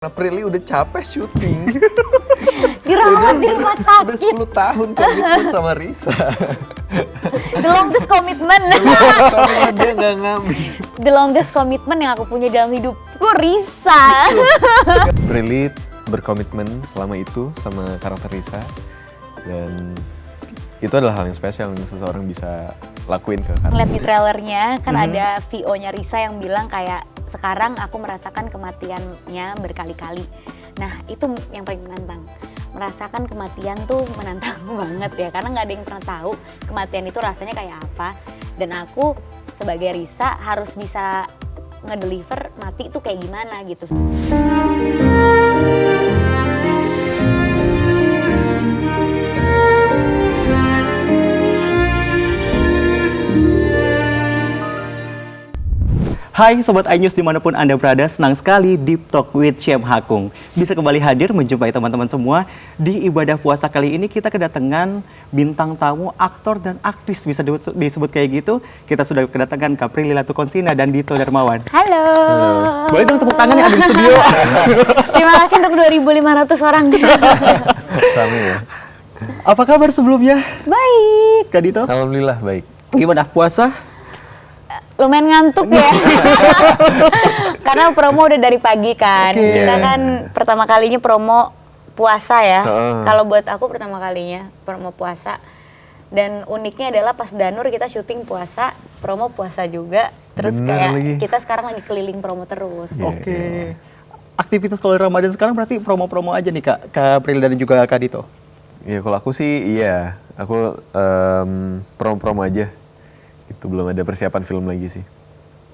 Karena Prilly udah capek syuting. Dirawat di rumah Udah sakit. 10 tahun komitmen sama Risa. The longest commitment. Karena dia nggak ngambil. The longest commitment yang aku punya dalam hidupku Risa. Prilly berkomitmen selama itu sama karakter Risa. Dan itu adalah hal yang spesial yang seseorang bisa lakuin ke karakter. Ngeliat di trailernya kan ada VO-nya Risa yang bilang kayak sekarang aku merasakan kematiannya berkali-kali. Nah itu yang paling menantang. Merasakan kematian tuh menantang banget ya, karena nggak ada yang pernah tahu kematian itu rasanya kayak apa. Dan aku sebagai Risa harus bisa ngedeliver mati itu kayak gimana gitu. Hai Sobat iNews dimanapun Anda berada, senang sekali Deep Talk with Chef Hakung bisa kembali hadir menjumpai teman-teman semua. Di ibadah puasa kali ini kita kedatangan bintang tamu, aktor dan aktris bisa disebut kayak gitu. Kita sudah kedatangan Kak Prilly Latukonsina dan Dito Darmawan. Halo. Boleh dong tepuk tangannya ada di studio. Terima kasih untuk 2.500 orang. Sama ya. Apa kabar sebelumnya? Baik. Kak Dito? Alhamdulillah baik. Gimana puasa? Lumayan ngantuk ya. Karena promo udah dari pagi kan. Oke. Kita kan pertama kalinya promo puasa ya. Heeh. Kalau buat aku pertama kalinya promo puasa. Dan uniknya adalah pas Danur kita syuting puasa, promo puasa juga. Terus Bener kayak lagi. kita sekarang lagi keliling promo terus. Oke. Aktivitas kalau Ramadan sekarang berarti promo-promo aja nih Kak Prilly dan juga Kak Dito? Ya kalau aku sih iya. Aku promo-promo aja. Itu belum ada persiapan film lagi sih.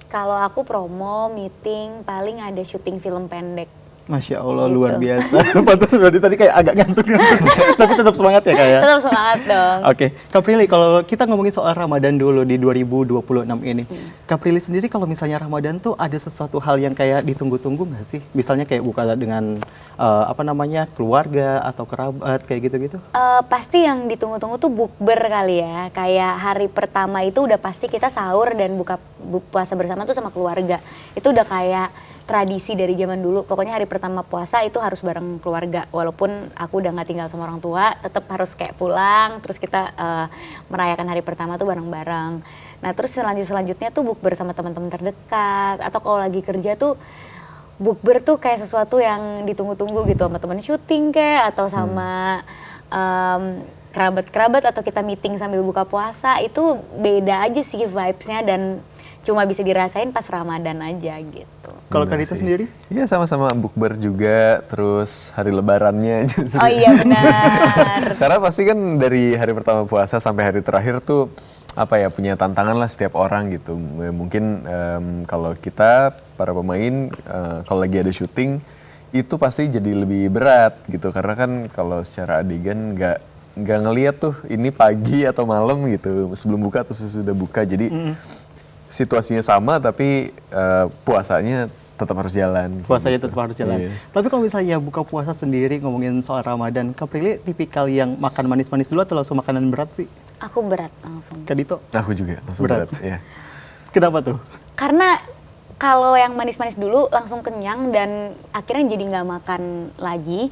Kalau aku promo, meeting, paling ada syuting film pendek. Masya Allah, Gitu. luar biasa. Pantas berarti tadi kayak agak ngantuk-ngantuk. Tapi tetap semangat ya Kak ya? Tetap semangat dong. Oke, Kak Prilly, kalau kita ngomongin soal Ramadan dulu di 2026 ini. Kak Prilly sendiri kalau misalnya Ramadan tuh ada sesuatu hal yang kayak ditunggu-tunggu nggak sih? Misalnya kayak buka dengan keluarga atau kerabat kayak gitu-gitu? Pasti yang ditunggu-tunggu tuh bukber kali ya. Kayak hari pertama itu udah pasti kita sahur dan buka puasa bersama tuh sama keluarga. Itu udah kayak tradisi dari zaman dulu. Pokoknya hari pertama puasa itu harus bareng keluarga. Walaupun aku udah nggak tinggal sama orang tua, tetap harus kayak pulang. Terus kita merayakan hari pertama tuh bareng-bareng. Nah terus selanjutnya tuh bukber sama teman-teman terdekat. Atau kalau lagi kerja tuh bukber tuh kayak sesuatu yang ditunggu-tunggu gitu sama teman syuting kayak atau sama kerabat-kerabat atau kita meeting sambil buka puasa. Itu beda aja sih vibes-nya dan cuma bisa dirasain pas Ramadan aja gitu. Kalau Kak Bener Dito sih. sendiri? Iya sama-sama bukber juga, terus hari lebarannya justru. Oh iya benar. Karena pasti kan dari hari pertama puasa sampai hari terakhir tuh apa ya, punya tantangan lah setiap orang gitu. Mungkin kalau kita para pemain kalau lagi ada syuting itu pasti jadi lebih berat gitu, karena kan kalau secara adegan nggak ngelihat tuh ini pagi atau malam gitu, sebelum buka atau sesudah buka. Jadi situasinya sama tapi puasanya tetap harus jalan. Puasanya gitu. tetap harus jalan. Iya. Tapi kalau misalnya buka puasa sendiri ngomongin soal Ramadan, Kak Prilly tipikal yang makan manis-manis dulu atau langsung makanan berat sih? Aku berat langsung. Kak Dito? Aku juga langsung Berat. berat. Ya. Kenapa tuh? Karena kalau yang manis-manis dulu langsung kenyang dan akhirnya jadi nggak makan lagi.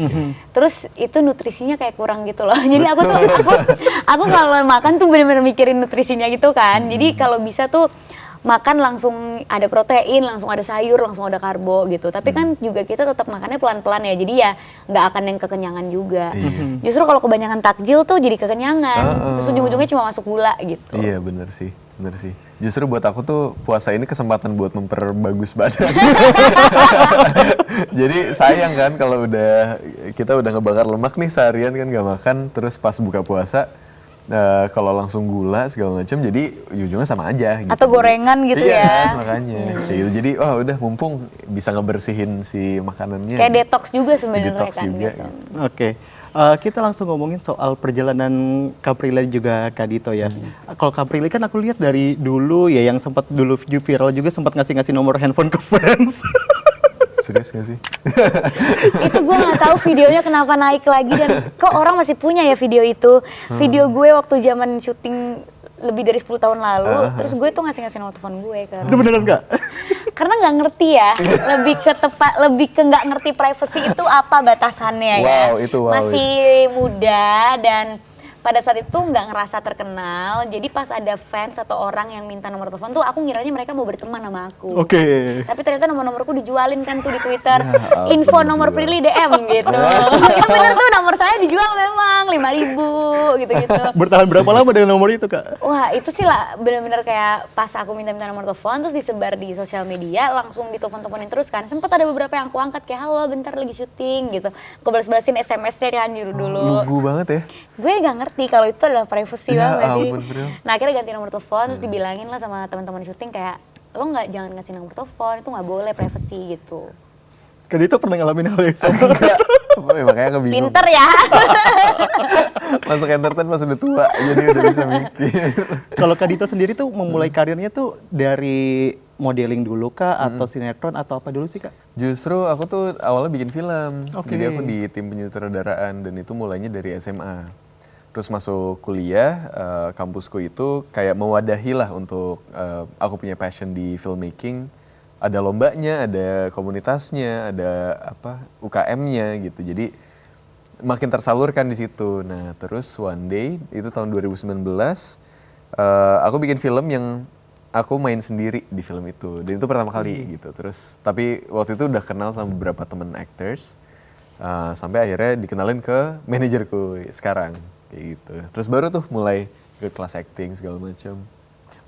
Terus itu nutrisinya kayak kurang gitu loh. Jadi aku kalau makan tuh bener-bener mikirin nutrisinya gitu kan. Jadi kalau bisa tuh makan langsung ada protein, langsung ada sayur, langsung ada karbo gitu. Tapi kan juga kita tetap makannya pelan-pelan ya. Jadi ya nggak akan yang kekenyangan juga. Justru kalau kebanyakan takjil tuh jadi kekenyangan. Terus ujung-ujungnya cuma masuk gula gitu. Iya bener sih. Justru buat aku tuh puasa ini kesempatan buat memperbagus badan. Jadi sayang kan kalau kita udah ngebakar lemak nih seharian kan nggak makan, terus pas buka puasa kalau langsung gula segala macam, jadi ujungnya sama aja. Gitu. Atau gorengan gitu iya, ya. makanya. Kayak gitu. Jadi udah mumpung bisa ngebersihin si makanannya. Kayak detox juga sebenarnya Detox kan juga. gitu. Oke, kita langsung ngomongin soal perjalanan Kak Prilly juga Kak Dito ya. Kalau Kak Prilly kan aku lihat dari dulu ya, yang sempat dulu video viral juga sempat ngasih nomor handphone ke fans. Serius gak sih? Itu gue nggak tahu videonya kenapa naik lagi dan kok orang masih punya ya video itu. Video gue waktu zaman syuting lebih dari 10 tahun lalu, terus gue tuh ngasih nomor telepon gue ke Itu beneran nggak? karena nggak ngerti ya, lebih ke nggak ngerti privacy itu apa batasannya ya. Wow, itu wow. Masih muda dan pada saat itu nggak ngerasa terkenal, jadi pas ada fans atau orang yang minta nomor telepon tuh aku ngiranya mereka mau berteman sama aku. Oke. Tapi ternyata nomorku dijualin kan tuh di Twitter, Ya, info bener nomor juga. Prilly DM gitu. Itu bener tuh nomor saya dijual memang 5.000 gitu-gitu. Bertahan berapa lama dengan nomor itu, Kak? Wah itu sih lah bener-bener kayak pas aku minta nomor telepon terus disebar di sosial media langsung ditelepon-teleponin terus kan. Sempet ada beberapa yang aku angkat kayak halo bentar lagi syuting gitu. Aku balas-balasin SMS-nya kan dulu. Lugu banget ya. Gue gak ngerti kalau itu adalah privacy Ya banget sih. ampun, Bril. Nah akhirnya ganti nomor telepon terus dibilangin lah sama teman-teman syuting kayak lo jangan ngasih nomor telepon itu nggak boleh privacy gitu. Kadito pernah ngalamin hal yang sama. Enggak. Makanya kebingung. Pinter ya. Masuk entertain pas udah tua, jadi udah bisa mikir. Kalau Kadito sendiri tuh memulai karirnya tuh dari modeling dulu kah atau sinetron atau apa dulu sih, Kak? Justru aku tuh awalnya bikin film. Oke. Jadi aku di tim penyutradaraan dan itu mulainya dari SMA. Terus masuk kuliah, kampusku itu kayak mewadahi lah untuk aku punya passion di filmmaking. Ada lombanya, ada komunitasnya, ada apa UKM-nya gitu. Jadi makin tersalurkan di situ. Nah, terus one day itu tahun 2019 aku bikin film yang aku main sendiri di film itu. Dan itu pertama kali gitu. Terus tapi waktu itu udah kenal sama beberapa temen actors. Sampai akhirnya dikenalin ke manajerku sekarang kayak gitu. Terus baru tuh mulai ke kelas acting segala macam.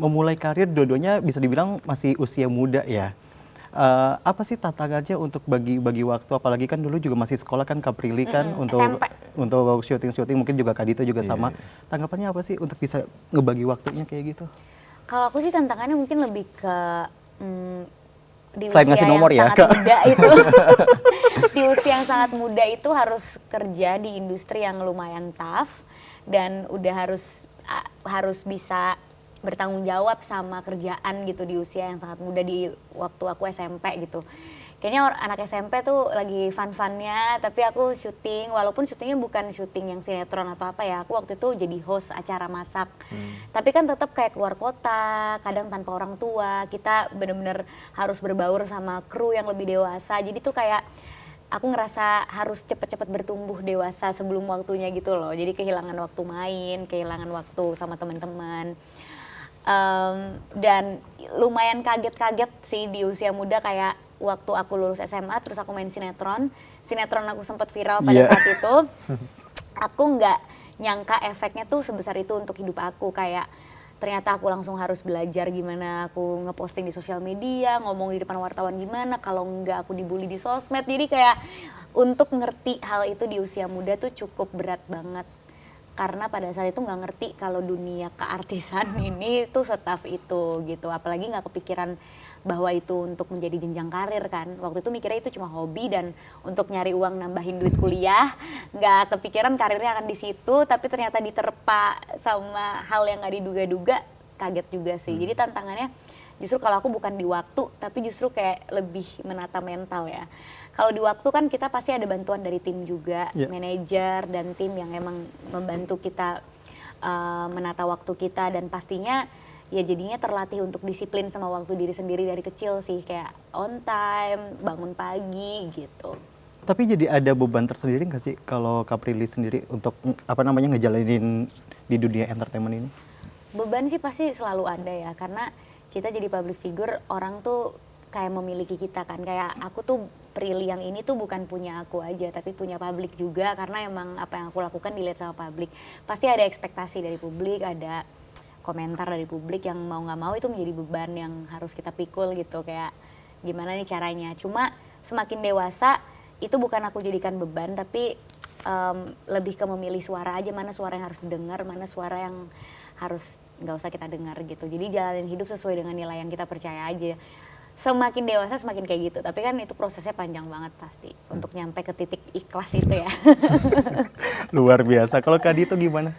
Memulai karir dua-duanya bisa dibilang masih usia muda ya. Apa sih tantangannya untuk bagi waktu, apalagi kan dulu juga masih sekolah kan Kak Prilly kan SMP. untuk syuting mungkin juga Kadito juga sama. Tanggapannya apa sih untuk bisa ngebagi waktunya kayak gitu? Kalau aku sih tantangannya mungkin lebih ke di Selain usia ngasih yang nomor ya, sangat Kak. muda itu. Di usia yang sangat muda itu harus kerja di industri yang lumayan tough dan udah harus bisa bertanggung jawab sama kerjaan gitu di usia yang sangat muda di waktu aku SMP gitu. Kayaknya anak SMP tuh lagi fun-funnya, tapi aku syuting, walaupun syutingnya bukan syuting yang sinetron atau apa ya, aku waktu itu jadi host acara masak. Tapi kan tetap kayak keluar kota, kadang tanpa orang tua, kita bener-bener harus berbaur sama kru yang lebih dewasa, jadi tuh kayak aku ngerasa harus cepet-cepet bertumbuh dewasa sebelum waktunya gitu loh, jadi kehilangan waktu main, kehilangan waktu sama teman-teman. Dan lumayan kaget-kaget sih di usia muda kayak waktu aku lulus SMA terus aku main sinetron aku sempat viral pada saat itu. Aku nggak nyangka efeknya tuh sebesar itu untuk hidup aku, kayak ternyata aku langsung harus belajar gimana aku ngeposting di sosial media, ngomong di depan wartawan gimana, kalau nggak aku dibully di sosmed. Jadi kayak untuk ngerti hal itu di usia muda tuh cukup berat banget. Karena pada saat itu nggak ngerti kalau dunia keartisan ini tuh setaf itu gitu. Apalagi nggak kepikiran bahwa itu untuk menjadi jenjang karir kan. Waktu itu mikirnya itu cuma hobi dan untuk nyari uang nambahin duit kuliah. Nggak kepikiran karirnya akan di situ, tapi ternyata diterpa sama hal yang nggak diduga-duga, kaget juga sih. Jadi tantangannya justru kalau aku bukan di waktu, tapi justru kayak lebih menata mental ya. Kalau di waktu kan kita pasti ada bantuan dari tim juga, manajer dan tim yang emang membantu kita menata waktu kita, dan pastinya ya jadinya terlatih untuk disiplin sama waktu diri sendiri dari kecil sih, kayak on time, bangun pagi gitu. Tapi jadi ada beban tersendiri nggak sih kalau Kak Prilly sendiri untuk ngejalanin di dunia entertainment ini? Beban sih pasti selalu ada ya, karena kita jadi public figure, orang tuh kayak memiliki kita kan, kayak aku tuh Prilly yang ini tuh bukan punya aku aja, tapi punya publik juga, karena emang apa yang aku lakukan dilihat sama publik. Pasti ada ekspektasi dari publik, ada komentar dari publik yang mau nggak mau itu menjadi beban yang harus kita pikul gitu, kayak gimana nih caranya. Cuma semakin dewasa itu bukan aku jadikan beban, tapi lebih ke memilih suara aja, mana suara yang harus didengar, mana suara yang harus nggak usah kita dengar gitu. Jadi jalanin hidup sesuai dengan nilai yang kita percaya aja. Semakin dewasa semakin kayak gitu, tapi kan itu prosesnya panjang banget pasti untuk nyampe ke titik ikhlas itu ya. Luar biasa. Kalau Kadito gimana?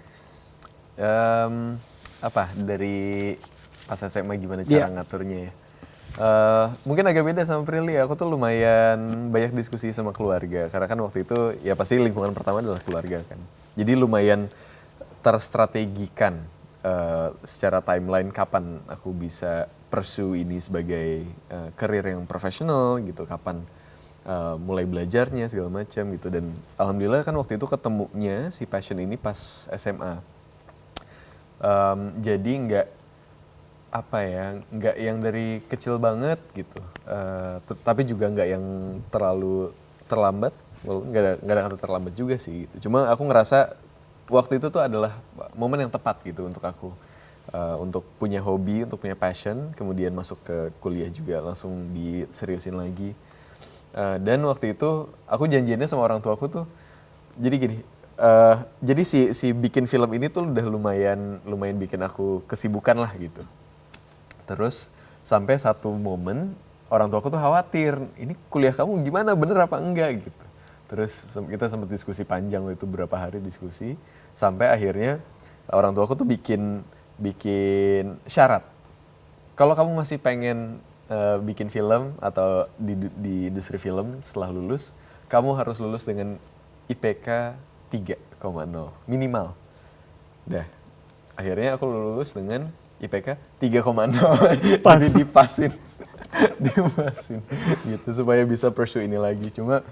Dari pas SMA gimana cara ngaturnya ya? Mungkin agak beda sama Prilly. Aku tuh lumayan banyak diskusi sama keluarga, karena kan waktu itu ya pasti lingkungan pertama adalah keluarga kan. Jadi lumayan terstrategikan secara timeline kapan aku bisa pursue ini sebagai karir yang profesional gitu, kapan mulai belajarnya segala macam gitu. Dan alhamdulillah kan waktu itu ketemunya si passion ini pas SMA. Jadi nggak yang dari kecil banget gitu, tapi juga nggak yang terlalu terlambat, nggak ada kata terlambat juga sih gitu. Cuma aku ngerasa waktu itu tuh adalah momen yang tepat gitu untuk aku, untuk punya hobi, untuk punya passion, kemudian masuk ke kuliah juga langsung diseriusin lagi. Dan waktu itu aku janjiannya sama orang tuaku tuh, jadi gini, jadi si bikin film ini tuh udah lumayan bikin aku kesibukan lah gitu. Terus sampai satu momen orang tuaku tuh khawatir, ini kuliah kamu gimana, bener apa enggak gitu. Terus kita sempat diskusi panjang waktu itu, berapa hari diskusi, sampai akhirnya orang tuaku tuh bikin syarat. Kalau kamu masih pengen bikin film atau di industri film setelah lulus, kamu harus lulus dengan IPK 3,0 minimal. Dah, akhirnya aku lulus dengan IPK 3,0. Jadi dipasin gitu supaya bisa pursue ini lagi. Cuma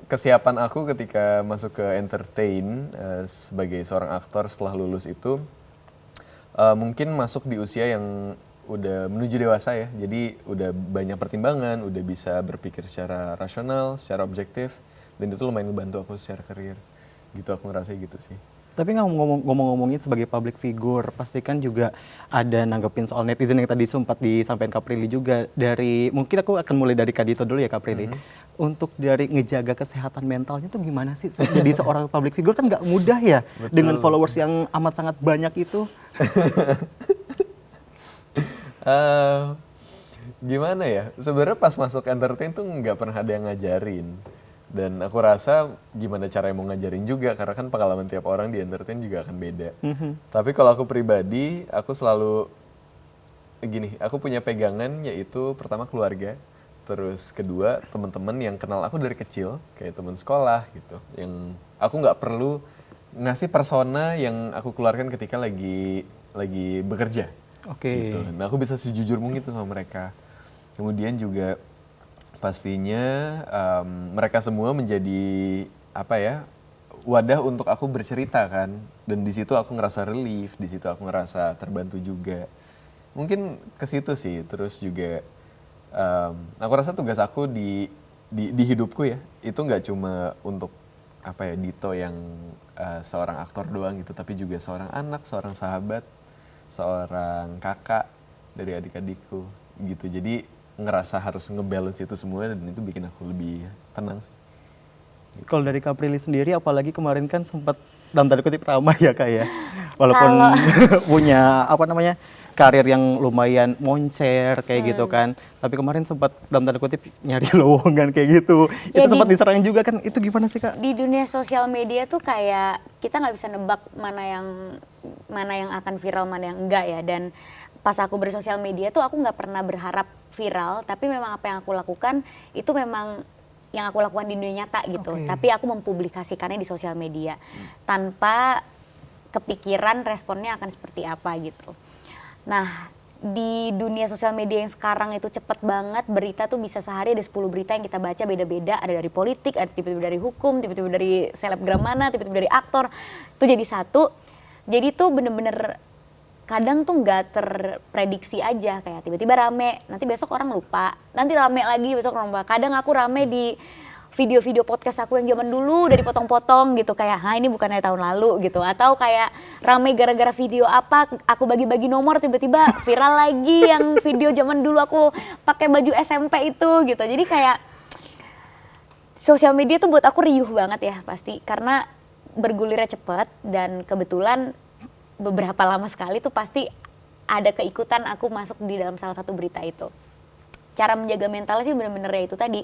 kesiapan aku ketika masuk ke entertain sebagai seorang aktor setelah lulus itu mungkin masuk di usia yang udah menuju dewasa ya. Jadi udah banyak pertimbangan, udah bisa berpikir secara rasional, secara objektif, dan itu lumayan membantu aku secara karir. Gitu aku ngerasa gitu sih. Tapi ngomong-ngomongin sebagai public figure, pastikan juga ada nanggepin soal netizen yang tadi sempat disampaikan Kak Prilly juga. Mungkin aku akan mulai dari Kak Dito dulu ya Kak Prilly. Untuk dari ngejaga kesehatan mentalnya tuh gimana sih? Jadi seorang public figure kan nggak mudah ya. Betul. Dengan followers yang amat sangat banyak itu. Gimana ya? Sebenarnya pas masuk entertain tuh nggak pernah ada yang ngajarin. Dan aku rasa gimana caranya mau ngajarin juga, karena kan pengalaman tiap orang di entertain juga akan beda. Tapi kalau aku pribadi, aku selalu gini, aku punya pegangan yaitu pertama keluarga, terus kedua teman-teman yang kenal aku dari kecil, kayak teman sekolah gitu, yang aku nggak perlu ngasih persona yang aku keluarkan ketika lagi bekerja. Oke. Gitu. Nah aku bisa sejujur mungkin itu sama mereka. Kemudian juga pastinya mereka semua menjadi wadah untuk aku bercerita kan, dan di situ aku ngerasa relief, di situ aku ngerasa terbantu juga. Mungkin ke situ sih. Terus juga aku rasa tugas aku di hidupku ya itu nggak cuma untuk Dito yang seorang aktor doang gitu, tapi juga seorang anak, seorang sahabat, seorang kakak dari adik-adikku gitu. Jadi ngerasa harus ngebalance itu semua, dan itu bikin aku lebih tenang sih. Kalau dari Kak Prilly sendiri, apalagi kemarin kan sempat dalam tanda kutip ramai ya Kak ya, walaupun punya karir yang lumayan moncer kayak gitu kan, tapi kemarin sempat dalam tanda kutip nyari lowongan kayak gitu, ya, itu sempat diserang juga kan, itu gimana sih Kak? Di dunia sosial media tuh kayak kita nggak bisa nebak mana yang akan viral, mana yang enggak ya. Dan pas aku bersosial media tuh aku nggak pernah berharap viral, tapi memang apa yang aku lakukan itu memang yang aku lakukan di dunia nyata gitu. Tapi aku mempublikasikannya di sosial media tanpa kepikiran responnya akan seperti apa gitu. Nah, di dunia sosial media yang sekarang itu cepet banget, berita tuh bisa sehari ada 10 berita yang kita baca beda-beda, ada dari politik, ada tiba-tiba dari hukum, tiba-tiba dari selebgram mana, tiba-tiba dari aktor, itu jadi satu. Jadi tuh bener-bener kadang tuh nggak terprediksi aja, kayak tiba-tiba rame, nanti besok orang lupa, nanti rame lagi besok orang lupa. Kadang aku rame di video-video podcast aku yang zaman dulu udah dipotong-potong gitu, kayak ini bukan dari tahun lalu gitu, atau kayak rame gara-gara video apa aku bagi-bagi nomor, tiba-tiba viral lagi yang video zaman dulu aku pakai baju SMP itu gitu. Jadi kayak sosial media tuh buat aku riuh banget ya pasti, karena bergulirnya cepet, dan kebetulan beberapa lama sekali tuh pasti ada keikutan aku masuk di dalam salah satu berita itu. Cara menjaga mental sih bener-bener ya itu tadi,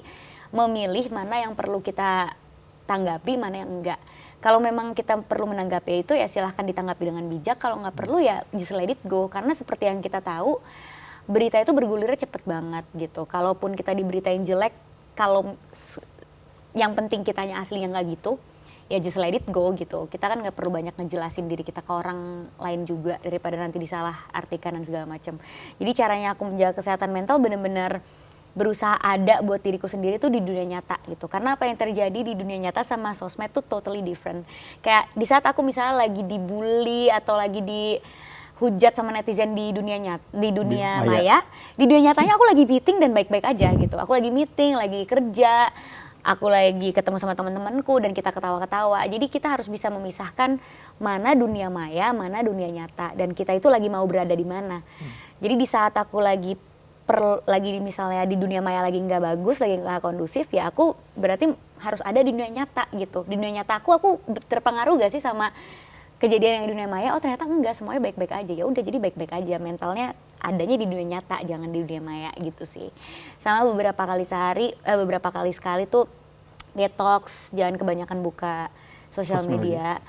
memilih mana yang perlu kita tanggapi, mana yang enggak. Kalau memang kita perlu menanggapi itu ya silahkan ditanggapi dengan bijak, kalau nggak perlu ya just let it go. Karena seperti yang kita tahu, berita itu bergulirnya cepet banget gitu. Kalaupun kita diberitain jelek, kalau yang penting kitanya aslinya nggak gitu, ya just let it go gitu. Kita kan nggak perlu banyak ngejelasin diri kita ke orang lain juga daripada nanti disalah artikan dan segala macam. Jadi caranya aku menjaga kesehatan mental bener-bener berusaha ada buat diriku sendiri tuh di dunia nyata gitu. Karena apa yang terjadi di dunia nyata sama sosmed tuh totally different. Kayak di saat aku misalnya lagi dibully atau lagi dihujat sama netizen di dunia maya, di dunia nyatanya aku lagi meeting dan baik-baik aja gitu. Aku lagi meeting, lagi kerja, aku lagi ketemu sama teman-temanku dan kita ketawa-ketawa. Jadi kita harus bisa memisahkan mana dunia maya, mana dunia nyata, dan kita itu lagi mau berada di mana. Jadi di saat aku lagi misalnya di dunia maya lagi nggak bagus, lagi nggak kondusif, ya aku berarti harus ada di dunia nyata gitu. Di dunia nyata aku terpengaruh gak sih sama kejadian yang di dunia maya? Oh ternyata enggak, semuanya baik-baik aja. Ya udah, jadi baik-baik aja, mentalnya adanya di dunia nyata, jangan di dunia maya gitu sih. Sama beberapa kali sekali tuh detox, jangan kebanyakan buka sosial media.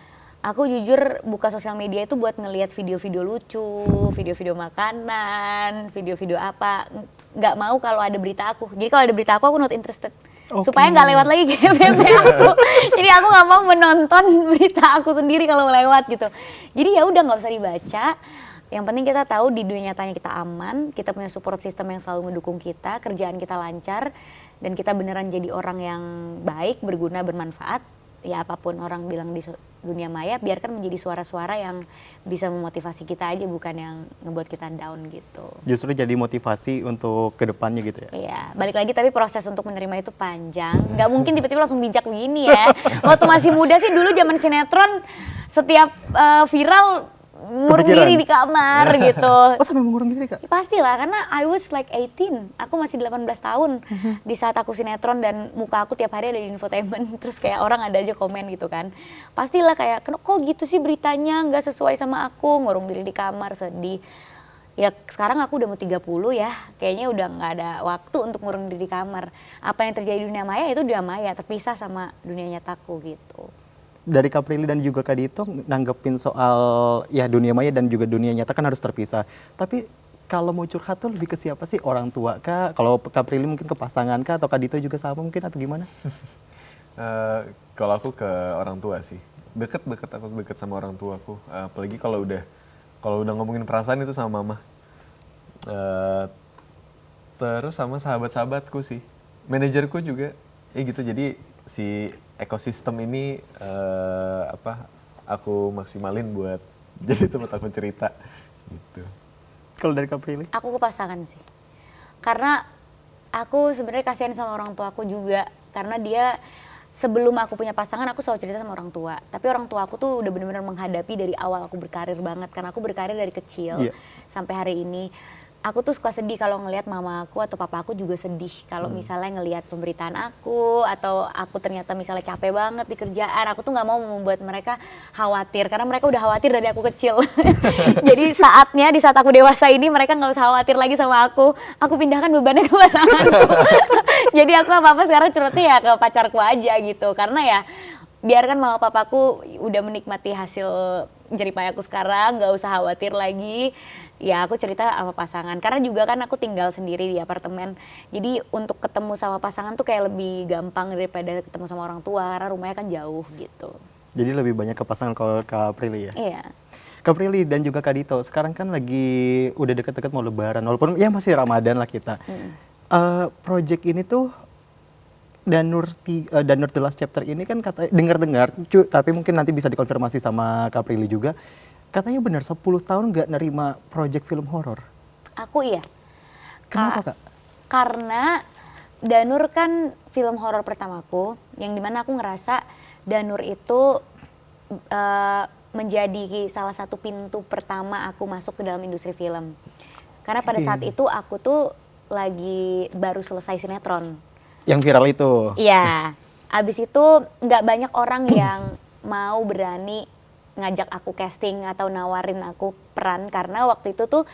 Aku jujur buka sosial media itu buat ngelihat video-video lucu, video-video makanan, video-video apa. Nggak mau kalau ada berita aku. Jadi kalau ada berita aku not interested. Supaya nggak lewat lagi GBB aku. Jadi aku nggak mau menonton berita aku sendiri kalau lewat gitu. Jadi ya udah nggak usah dibaca. Yang penting kita tahu di dunia nyatanya kita aman, kita punya support system yang selalu mendukung kita, kerjaan kita lancar, dan kita beneran jadi orang yang baik, berguna, bermanfaat. Ya apapun orang bilang di dunia maya, biarkan menjadi suara-suara yang bisa memotivasi kita aja, bukan yang ngebuat kita down gitu. Justru jadi motivasi untuk kedepannya gitu ya? Iya, balik lagi tapi proses untuk menerima itu panjang. Nggak mungkin tiba-tiba langsung bijak begini ya. Waktu masih muda sih dulu zaman sinetron, setiap viral ngurung diri di kamar gitu. Oh sampai mengurung diri Kak? Pastilah, karena I was like 18, aku masih 18 tahun di saat aku sinetron dan muka aku tiap hari ada di infotainment, terus kayak orang ada aja komen gitu kan. Pastilah kayak, kok gitu sih beritanya nggak sesuai sama aku, ngurung diri di kamar, sedih. Ya sekarang aku udah mau 30 ya, kayaknya udah nggak ada waktu untuk ngurung diri di kamar. Apa yang terjadi di dunia maya itu dunia maya, terpisah sama dunia nyataku gitu. Dari Kak Prilly dan juga Kak Dito nanggepin soal ya dunia maya dan juga dunia nyata kan harus terpisah. Tapi kalau mau curhat tuh lebih ke siapa sih? Orang tua Kak? Kalau Kak Prilly mungkin ke pasangan Kak? Atau Kak Dito juga sama mungkin atau gimana? Kalau aku ke orang tua sih. Aku deket sama orang tua aku. Apalagi kalau udah ngomongin perasaan itu sama mama. Terus sama sahabat-sahabatku sih. Manajerku juga. Ya gitu, jadi si ekosistem ini aku maksimalin buat jadi tempat aku cerita gitu. Kalau dari Kak Prilly? Aku ke pasangan sih, karena aku sebenarnya kasihan sama orang tua aku juga, karena dia sebelum aku punya pasangan aku selalu cerita sama orang tua, tapi orang tua aku tuh udah benar-benar menghadapi dari awal aku berkarir banget, karena aku berkarir dari kecil sampai hari ini. Aku tuh suka sedih kalau ngelihat mama aku atau papa aku juga sedih kalau misalnya ngelihat pemberitaan aku, atau aku ternyata misalnya capek banget di kerjaan. Aku tuh nggak mau membuat mereka khawatir, karena mereka udah khawatir dari aku kecil. Jadi saatnya di saat aku dewasa ini mereka nggak usah khawatir lagi sama aku pindahkan bebannya ke pasanganku. Jadi aku apa-apa sekarang curhatnya ya ke pacarku aja gitu, karena ya biarkan mama papaku udah menikmati hasil jeripayaku sekarang, nggak usah khawatir lagi. Ya aku cerita sama pasangan, karena juga kan aku tinggal sendiri di apartemen, jadi untuk ketemu sama pasangan tuh kayak lebih gampang daripada ketemu sama orang tua, karena rumahnya kan jauh gitu. Jadi lebih banyak ke pasangan kalau Kak Prilly ya? Iya. Kak Prilly dan juga Kak Dito, sekarang kan lagi udah deket-deket mau lebaran, walaupun ya masih Ramadan lah kita. Project ini tuh Danur The Last Chapter ini kan katanya dengar-dengar, tapi mungkin nanti bisa dikonfirmasi sama Kak Prilly juga. Katanya benar 10 tahun nggak nerima project film horor. Aku iya. Kenapa Kak? Karena Danur kan film horor pertamaku, yang dimana aku ngerasa Danur itu menjadi salah satu pintu pertama aku masuk ke dalam industri film. Karena pada saat itu aku tuh lagi baru selesai sinetron. Yang viral itu? Iya. Abis itu nggak banyak orang yang mau berani ngajak aku casting atau nawarin aku peran, karena waktu itu tuh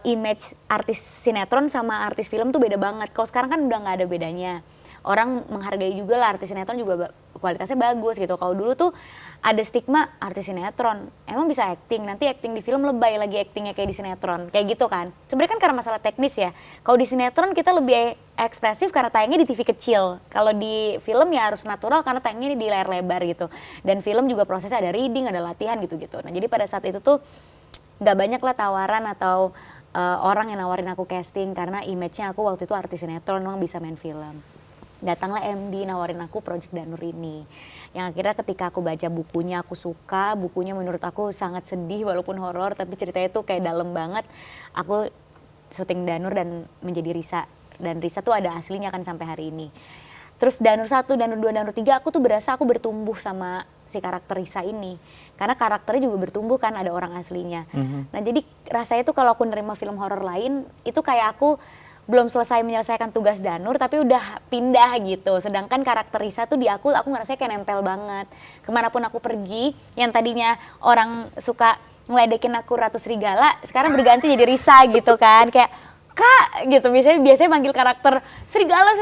image artis sinetron sama artis film tuh beda banget. Kalau sekarang kan udah nggak ada bedanya. Orang menghargai juga lah, artis sinetron juga kualitasnya bagus gitu. Kalau dulu tuh ada stigma artis sinetron emang bisa acting, nanti acting di film lebay lagi actingnya kayak di sinetron, kayak gitu kan. Sebenarnya kan karena masalah teknis ya. Kalau di sinetron kita lebih ekspresif karena tayangnya di TV kecil. Kalau di film ya harus natural karena tayangnya di layar lebar gitu. Dan film juga prosesnya ada reading, ada latihan gitu-gitu. Nah jadi pada saat itu tuh nggak banyak lah tawaran atau orang yang nawarin aku casting karena image-nya aku waktu itu artis sinetron memang bisa main film. Datanglah MD nawarin aku Project Danur ini. Yang akhirnya ketika aku baca bukunya aku suka, bukunya menurut aku sangat sedih walaupun horor tapi ceritanya tuh kayak dalam banget. Aku syuting Danur dan menjadi Risa. Dan Risa tuh ada aslinya kan sampai hari ini. Terus Danur 1, Danur 2, Danur 3 aku tuh berasa aku bertumbuh sama si karakter Risa ini. Karena karakternya juga bertumbuh kan, ada orang aslinya. Nah jadi rasanya tuh kalau aku nerima film horor lain, itu kayak aku belum selesai menyelesaikan tugas Danur tapi udah pindah gitu. Sedangkan karakter Risa tuh di aku ngerasa kayak nempel banget. Kemanapun aku pergi, yang tadinya orang suka ngeledekin aku Ratu Serigala, sekarang berganti jadi Risa gitu kan. Kayak Kak gitu, biasanya manggil karakter Serigala.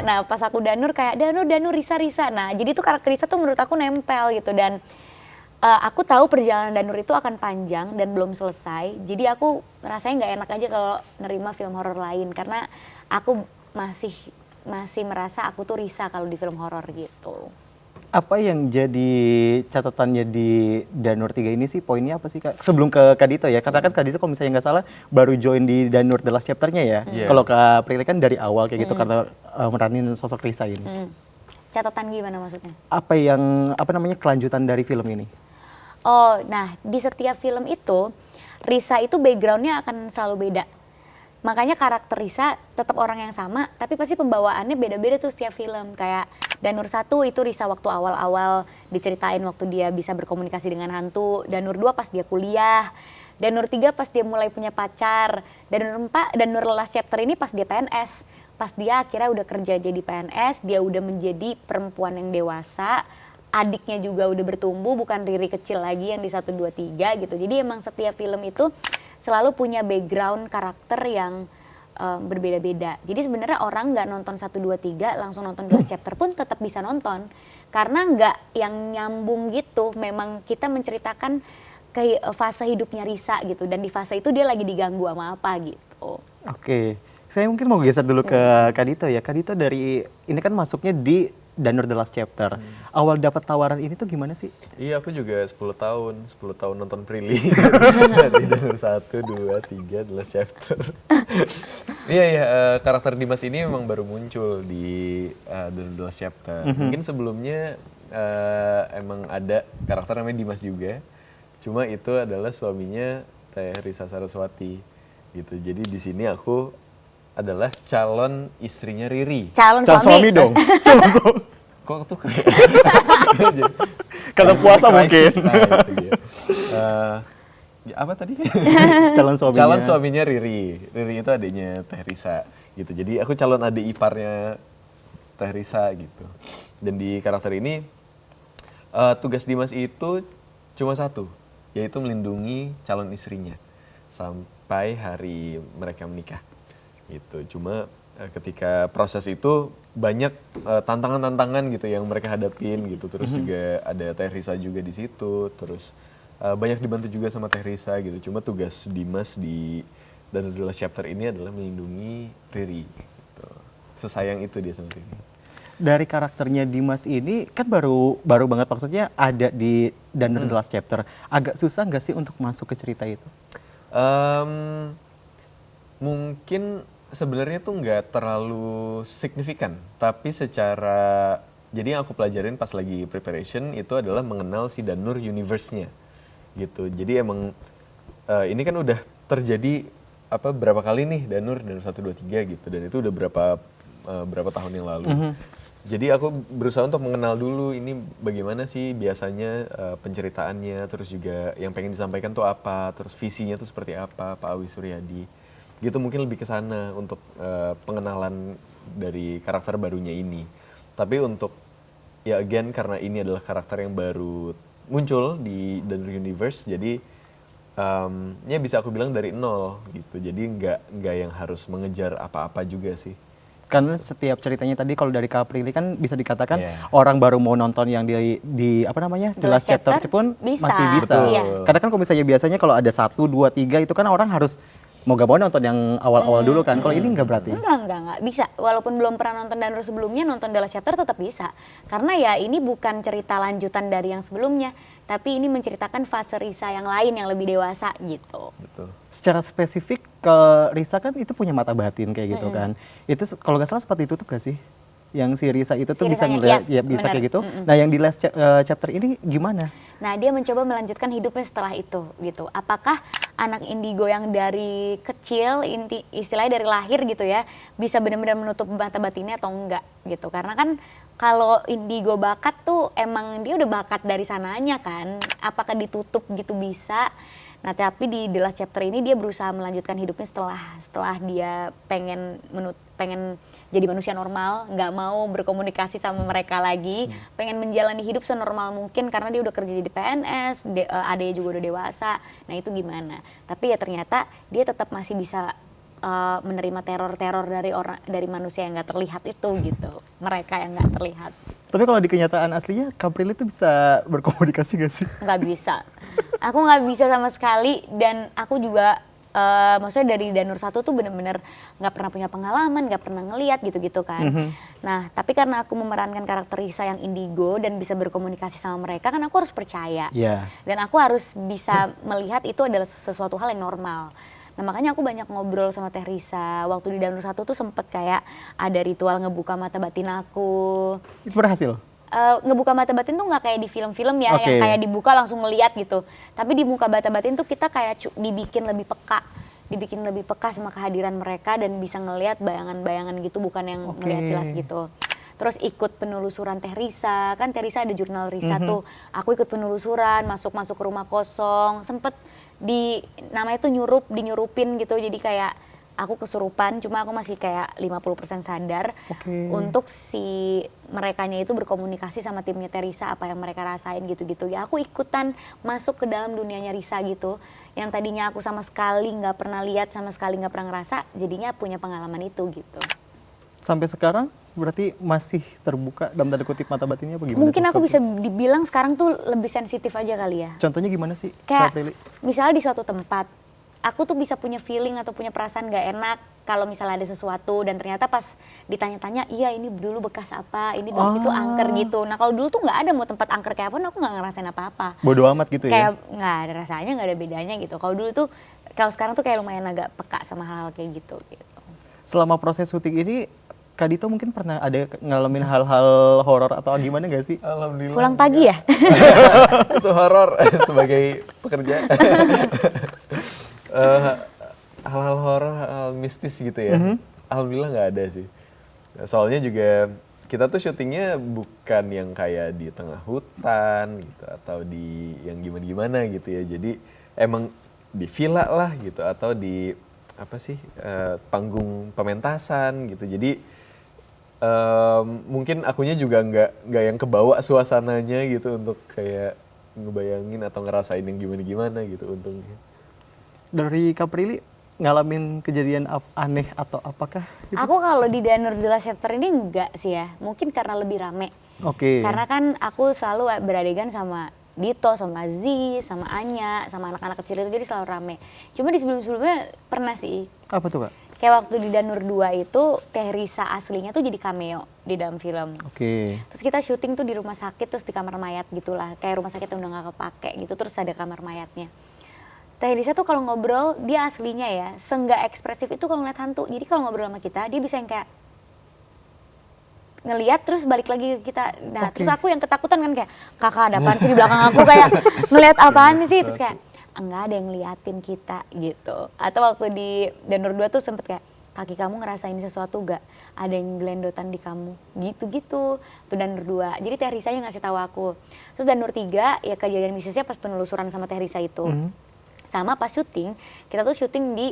Nah pas aku Danur kayak Danur, Risa. Nah jadi tuh karakter Risa tuh menurut aku nempel gitu. Dan aku tahu perjalanan Danur itu akan panjang dan belum selesai. Jadi aku rasanya nggak enak aja kalau nerima film horor lain karena aku masih merasa aku tuh Risa kalau di film horor gitu. Apa yang jadi catatannya di Danur 3 ini sih, poinnya apa sih Kak? Sebelum ke Kak Dito ya, karena kan Kak Dito kalau misalnya nggak salah baru join di Danur The Last Chapter-nya ya. Kalau Kak Prilly kan dari awal kayak gitu karena meranin sosok Risa ini. Catatan gimana maksudnya? Apa namanya kelanjutan dari film ini? Oh, nah di setiap film itu Risa itu backgroundnya akan selalu beda. Makanya karakter Risa tetap orang yang sama, tapi pasti pembawaannya beda-beda tuh setiap film. Kayak Danur 1 itu Risa waktu awal-awal diceritain waktu dia bisa berkomunikasi dengan hantu. Danur 2 pas dia kuliah. Danur 3 pas dia mulai punya pacar. Danur 4, Danur Last Chapter ini pas dia PNS. Pas dia akhirnya udah kerja jadi PNS, dia udah menjadi perempuan yang dewasa. Adiknya juga udah bertumbuh, bukan Riri kecil lagi yang di 1, 2, 3 gitu. Jadi emang setiap film itu selalu punya background karakter yang berbeda-beda. Jadi sebenarnya orang nggak nonton 1, 2, 3 langsung nonton The Last Chapter pun tetap bisa nonton. Karena nggak yang nyambung gitu, memang kita menceritakan ke fase hidupnya Risa gitu. Dan di fase itu dia lagi diganggu sama apa gitu. Oke, saya mungkin mau geser dulu ke Kak Dito ya. Kak Dito dari, ini kan masuknya di Danur The Last Chapter. Awal dapat tawaran ini tuh gimana sih? Iya, aku juga 10 tahun nonton Prilly. Dari Danur 1, 2, 3, The Last Chapter. Iya, karakter Dimas ini memang baru muncul di The Last Chapter. Mungkin sebelumnya emang ada karakter namanya Dimas juga. Cuma itu adalah suaminya Teh Risa Saraswati gitu. Jadi di sini aku adalah calon istrinya Riri. Calon Suami dong. Calon suami. Kok tuh Karena puasa mungkin. Ya, apa tadi? Calon suaminya. Calon suaminya Riri. Riri itu adiknya Teh Risa gitu. Jadi aku calon adik iparnya Teh Risa gitu. Dan di karakter ini tugas Dimas itu cuma satu, yaitu melindungi calon istrinya sampai hari mereka menikah. Gitu. Cuma ketika proses itu banyak tantangan-tantangan gitu yang mereka hadapin gitu. Terus juga ada Teh Risa juga di situ. Terus banyak dibantu juga sama Teh Risa gitu. Cuma tugas Dimas di Danur The Last Chapter ini adalah melindungi Riri. Gitu. Sesayang itu dia sama Riri. Dari karakternya Dimas ini kan baru banget, maksudnya ada di Danur The Last Chapter. Agak susah nggak sih untuk masuk ke cerita itu? Mungkin sebenarnya tuh nggak terlalu signifikan, tapi secara, jadi yang aku pelajarin pas lagi preparation itu adalah mengenal si Danur universe-nya gitu. Jadi emang ini kan udah terjadi berapa kali nih Danur 1, 2, 3 gitu, dan itu udah berapa tahun yang lalu. Jadi aku berusaha untuk mengenal dulu ini bagaimana sih biasanya penceritaannya, terus juga yang pengen disampaikan tuh apa, terus visinya tuh seperti apa Pak Awi Suryadi. Gitu mungkin lebih ke sana untuk pengenalan dari karakter barunya ini. Tapi untuk ya again karena ini adalah karakter yang baru muncul di Danur Universe, jadi ya bisa aku bilang dari nol gitu. Jadi nggak yang harus mengejar apa-apa juga sih Karena setiap ceritanya tadi kalau dari Kaprilly kan bisa dikatakan Iya. orang baru mau nonton yang di apa namanya The Last Chapter itu pun bisa. masih bisa. Betul. Iya. Karena kan kalau misalnya biasanya kalau ada 1, 2, 3 itu kan orang harus mau gak mau nonton yang awal-awal dulu kan. Kalau ini enggak berarti. Enggak bisa. Walaupun belum pernah nonton Danur sebelumnya, nonton The Last Chapter tetap bisa. Karena ya ini bukan cerita lanjutan dari yang sebelumnya, tapi ini menceritakan fase Risa yang lain yang lebih dewasa gitu. Betul. Secara spesifik ke Risa kan itu punya mata batin kayak gitu kan. Itu kalau nggak salah seperti itu tuh gak sih? Yang si Risa itu tuh Si bisa Risanya, ngeliat, iya, ya bisa benar. kayak gitu. Nah yang di last chapter ini gimana? Nah, dia mencoba melanjutkan hidupnya setelah itu gitu. Apakah anak indigo yang dari kecil, istilahnya dari lahir gitu ya, bisa benar-benar menutup mata batinnya atau enggak gitu. Karena kan kalau indigo bakat tuh emang dia udah bakat dari sananya kan. Apakah ditutup gitu bisa? Nah, tapi di The Last Chapter ini dia berusaha melanjutkan hidupnya setelah dia pengen jadi manusia normal, nggak mau berkomunikasi sama mereka lagi, pengen menjalani hidup senormal mungkin karena dia udah kerja di PNS, adanya juga udah dewasa. Nah, itu gimana? Tapi ya ternyata dia tetap masih bisa menerima teror-teror dari manusia yang nggak terlihat itu gitu, mereka yang nggak terlihat. Tapi kalau di kenyataan aslinya Kaprilly itu bisa berkomunikasi gak sih? Nggak bisa. Aku nggak bisa sama sekali dan aku juga maksudnya dari Danur 1 tuh bener-bener nggak pernah punya pengalaman, nggak pernah ngeliat gitu-gitu kan. Nah, tapi karena aku memerankan karakter Risa yang indigo dan bisa berkomunikasi sama mereka kan aku harus percaya. Iya. Dan aku harus bisa melihat itu adalah sesuatu hal yang normal. Nah, makanya aku banyak ngobrol sama Teh Risa. Waktu di Danur 1 tuh sempet kayak ada ritual ngebuka mata batin aku. Itu berhasil? Ngebuka mata batin tuh nggak kayak di film-film ya, Oke. yang kayak dibuka langsung ngeliat gitu. Tapi di muka mata batin tuh kita kayak dibikin lebih peka sama kehadiran mereka dan bisa ngeliat bayangan-bayangan gitu, bukan yang Oke. ngeliat jelas gitu. Terus ikut penelusuran Teh Risa, kan Teh Risa ada jurnal Risa tuh. Aku ikut penelusuran, masuk ke rumah kosong, sempet namanya tuh dinyurupin gitu, jadi kayak aku kesurupan, cuma aku masih kayak 50% sadar. Oke. Untuk si merekanya itu berkomunikasi sama timnya Teresa, apa yang mereka rasain gitu-gitu. Ya aku ikutan masuk ke dalam dunianya Risa gitu. Yang tadinya aku sama sekali nggak pernah lihat, sama sekali nggak pernah ngerasa, jadinya punya pengalaman itu gitu. Sampai sekarang berarti masih terbuka dalam tanda kutip mata batinnya apa gimana? Mungkin tuh, aku bisa Kaprilly? dibilang sekarang tuh lebih sensitif aja kali ya. Contohnya gimana sih Kayak Kaprilly? misalnya di suatu tempat, aku tuh bisa punya feeling atau punya perasaan gak enak kalau misalnya ada sesuatu dan ternyata pas ditanya-tanya, iya ini dulu bekas apa, ini dulu itu angker gitu. Nah kalau dulu tuh nggak ada mau tempat angker kayak apa, aku nggak ngerasain apa-apa. Bodoh amat gitu ya? Kayak nggak ada rasanya, nggak ada bedanya gitu. Kalau dulu tuh, kalau sekarang tuh kayak lumayan agak peka sama hal kayak gitu. Selama proses syuting ini, Kak Dito mungkin pernah ada ngalamin hal-hal horor atau gimana gak sih? Alhamdulillah. Pulang pagi ya? Itu horor sebagai pekerja. Hal-hal horor, hal mistis gitu ya. Alhamdulillah nggak ada sih. Soalnya juga kita tuh syutingnya bukan yang kayak di tengah hutan gitu atau di yang gimana-gimana gitu ya. Jadi emang di villa lah gitu atau di apa sih panggung pementasan gitu. Jadi mungkin akunya juga nggak yang kebawa suasananya gitu untuk kayak ngebayangin atau ngerasain yang gimana-gimana gitu untungnya. Dari Kaprilly ngalamin kejadian aneh atau apakah gitu? Aku kalau di Danur The Last Chapter ini enggak sih ya, mungkin karena lebih rame. Oke. Karena kan aku selalu beradegan sama Dito, sama Z, sama Anya, sama anak-anak kecil itu, jadi selalu rame. Cuma di sebelum-sebelumnya pernah sih, Apa tuh Kak? kayak waktu di Danur 2 itu Teh Risa aslinya tuh jadi cameo di dalam film. Oke. Terus kita syuting tuh di rumah sakit, terus di kamar mayat gitulah, kayak rumah sakit yang udah gak kepake gitu, terus ada kamar mayatnya. Teh Risa tuh kalau ngobrol, dia aslinya ya, seenggak ekspresif itu kalau ngeliat hantu. Jadi kalau ngobrol sama kita, dia bisa yang kayak ngeliat terus balik lagi ke kita. Nah, Oke. terus aku yang ketakutan kan kayak, kakak ada apaan sih di belakang aku, kayak ngeliat apaan sih? Terus kayak, enggak ada yang ngeliatin kita gitu. Atau waktu di Danur 2 tuh sempet kayak, kaki kamu ngerasain sesuatu gak? Ada yang gelendotan di kamu, gitu-gitu. Itu Danur 2. Jadi Teh Risanya ngasih tahu aku. Terus Danur 3, ya kejadian mistisnya pas penelusuran sama Teh Risa itu. Sama pas syuting, kita tuh syuting di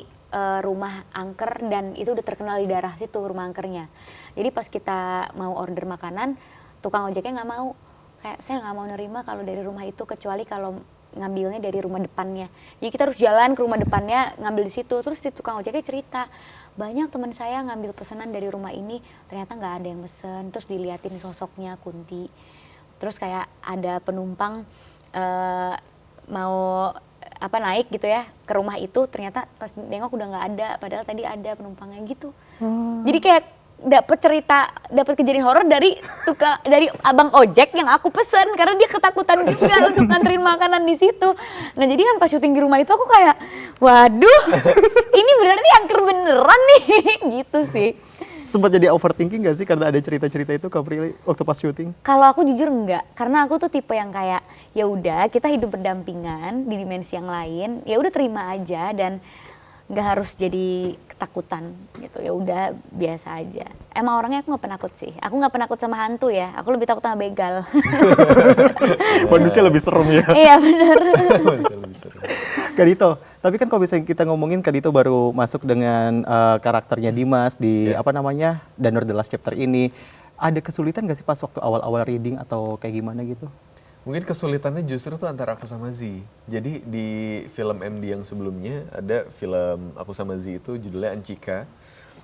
rumah angker dan itu udah terkenal di daerah situ rumah angkernya. Jadi pas kita mau order makanan, tukang ojeknya nggak mau. Kayak saya nggak mau nerima kalau dari rumah itu kecuali kalau ngambilnya dari rumah depannya. Jadi kita harus jalan ke rumah depannya ngambil di situ. Terus si tukang ojeknya cerita, banyak teman saya ngambil pesanan dari rumah ini ternyata nggak ada yang mesen. Terus diliatin sosoknya Kunti. Terus kayak ada penumpang mau naik gitu ya ke rumah itu, ternyata pas nengok udah nggak ada, padahal tadi ada penumpangnya gitu. Jadi kayak dapat kejadian horor dari abang ojek yang aku pesen karena dia ketakutan juga untuk nganterin makanan di situ. Nah jadi kan pas syuting di rumah itu aku kayak, waduh, ini berarti angker beneran nih, gitu sih. Sempat jadi overthinking gak sih karena ada cerita-cerita itu Kak Prilly waktu pas syuting? Kalau aku jujur enggak, karena aku tuh tipe yang kayak ya udah kita hidup berdampingan di dimensi yang lain, ya udah terima aja dan nggak harus jadi ketakutan gitu, ya udah biasa aja. Emang orangnya aku nggak penakut sih, aku nggak penakut sama hantu ya, aku lebih takut sama begal. Manusia lebih serem ya. Iya benar. Kak Dito, tapi kan kalau misalnya kita ngomongin Kak Dito baru masuk dengan karakternya Dimas di Danur The Last Chapter ini, ada kesulitan gak sih pas waktu awal-awal reading atau kayak gimana gitu? Mungkin kesulitannya justru tuh antara aku sama Z. Jadi di film MD yang sebelumnya ada film aku sama Z itu judulnya Ancika.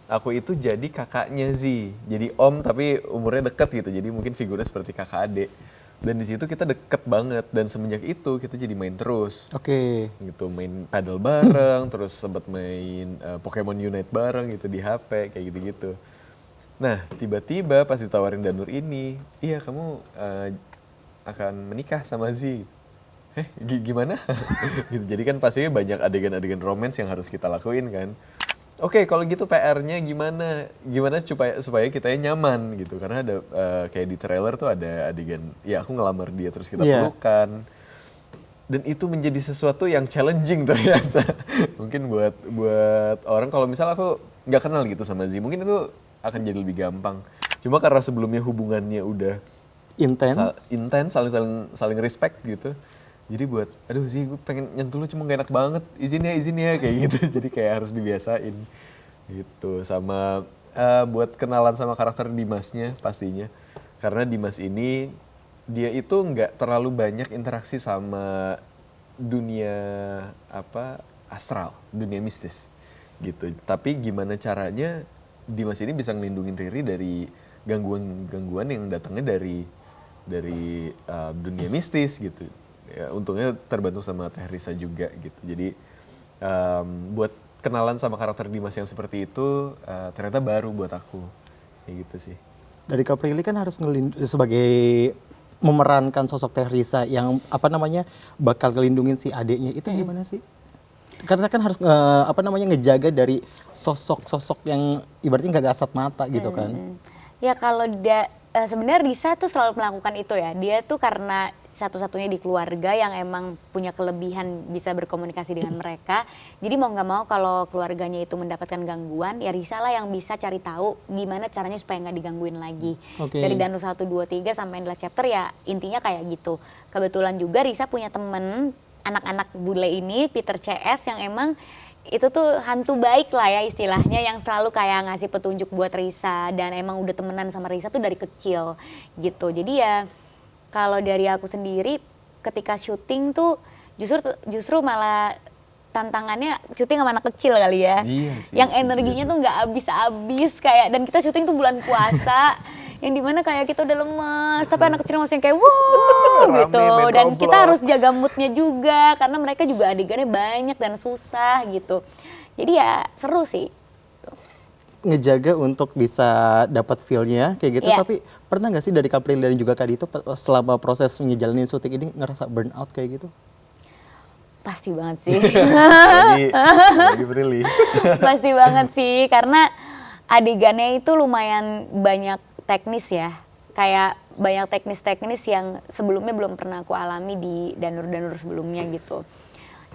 Aku itu jadi kakaknya Z. Jadi om tapi umurnya deket gitu. Jadi mungkin figurnya seperti kakak adik. Dan di situ kita deket banget dan semenjak itu kita jadi main terus. Oke. Gitu main paddle bareng, terus sempat main Pokemon Unite bareng gitu di HP kayak gitu-gitu. Nah, tiba-tiba pas ditawarin Danur ini, iya kamu akan menikah sama Z. Gimana? Gitu. Jadi kan pastinya banyak adegan-adegan romance yang harus kita lakuin kan. Oke, kalau gitu PR-nya gimana? Gimana supaya kita nyaman gitu. Karena ada kayak di trailer tuh ada adegan, ya aku ngelamar dia terus kita pelukan. Dan itu menjadi sesuatu yang challenging ternyata. Mungkin buat orang kalau misal aku nggak kenal gitu sama Z, mungkin itu akan jadi lebih gampang. Cuma karena sebelumnya hubungannya udah intens, saling respect gitu. Jadi buat, aduh sih gue pengen nyentuh lu cuma gak enak banget, izin ya kayak gitu. Jadi kayak harus dibiasain gitu. Sama buat kenalan sama karakter Dimasnya pastinya. Karena Dimas ini, dia itu nggak terlalu banyak interaksi sama dunia astral, dunia mistis gitu. Tapi gimana caranya Dimas ini bisa ngelindungin Riri dari gangguan-gangguan yang datangnya dari dunia mistis gitu. Ya, untungnya terbantu sama Teh Risa juga gitu. Jadi buat kenalan sama karakter Dimas yang seperti itu ternyata baru buat aku. Kayak gitu sih. Dari Kak Prilly kan harus sebagai memerankan sosok Teh Risa yang bakal ngelindungin si adiknya itu gimana sih? Karena kan harus ngejaga dari sosok-sosok yang ibaratnya nggak kasat mata gitu kan. Ya kalau sebenarnya Risa tuh selalu melakukan itu ya. Dia tuh karena satu-satunya di keluarga yang emang punya kelebihan bisa berkomunikasi dengan mereka. Jadi mau nggak mau kalau keluarganya itu mendapatkan gangguan, ya Risa lah yang bisa cari tahu gimana caranya supaya nggak digangguin lagi. Dari Danur 1, 2, 3 sampai The Last Chapter ya intinya kayak gitu. Kebetulan juga Risa punya temen anak-anak bule ini, Peter CS yang emang itu tuh hantu baik lah ya istilahnya, yang selalu kayak ngasih petunjuk buat Risa dan emang udah temenan sama Risa tuh dari kecil gitu. Jadi ya kalau dari aku sendiri ketika syuting tuh justru malah tantangannya syuting sama anak kecil kali ya. Iya sih, yang energinya tuh nggak habis-habis kayak, dan kita syuting tuh bulan puasa yang dimana kayak kita udah lemes tapi anak kecil masih kayak wow gitu, dan kita harus jaga moodnya juga karena mereka juga adegannya banyak dan susah gitu. Jadi ya seru sih. Ngejaga untuk bisa dapat feel-nya kayak gitu. Tapi pernah nggak sih dari Kak Prilly dan juga Kak Dito selama proses ngejalanin syuting ini ngerasa burnout kayak gitu? Pasti banget sih. lagi Prilly. Pasti banget sih karena adegannya itu lumayan banyak teknis ya. Kayak banyak teknis-teknis yang sebelumnya belum pernah aku alami di Danur-Danur sebelumnya gitu.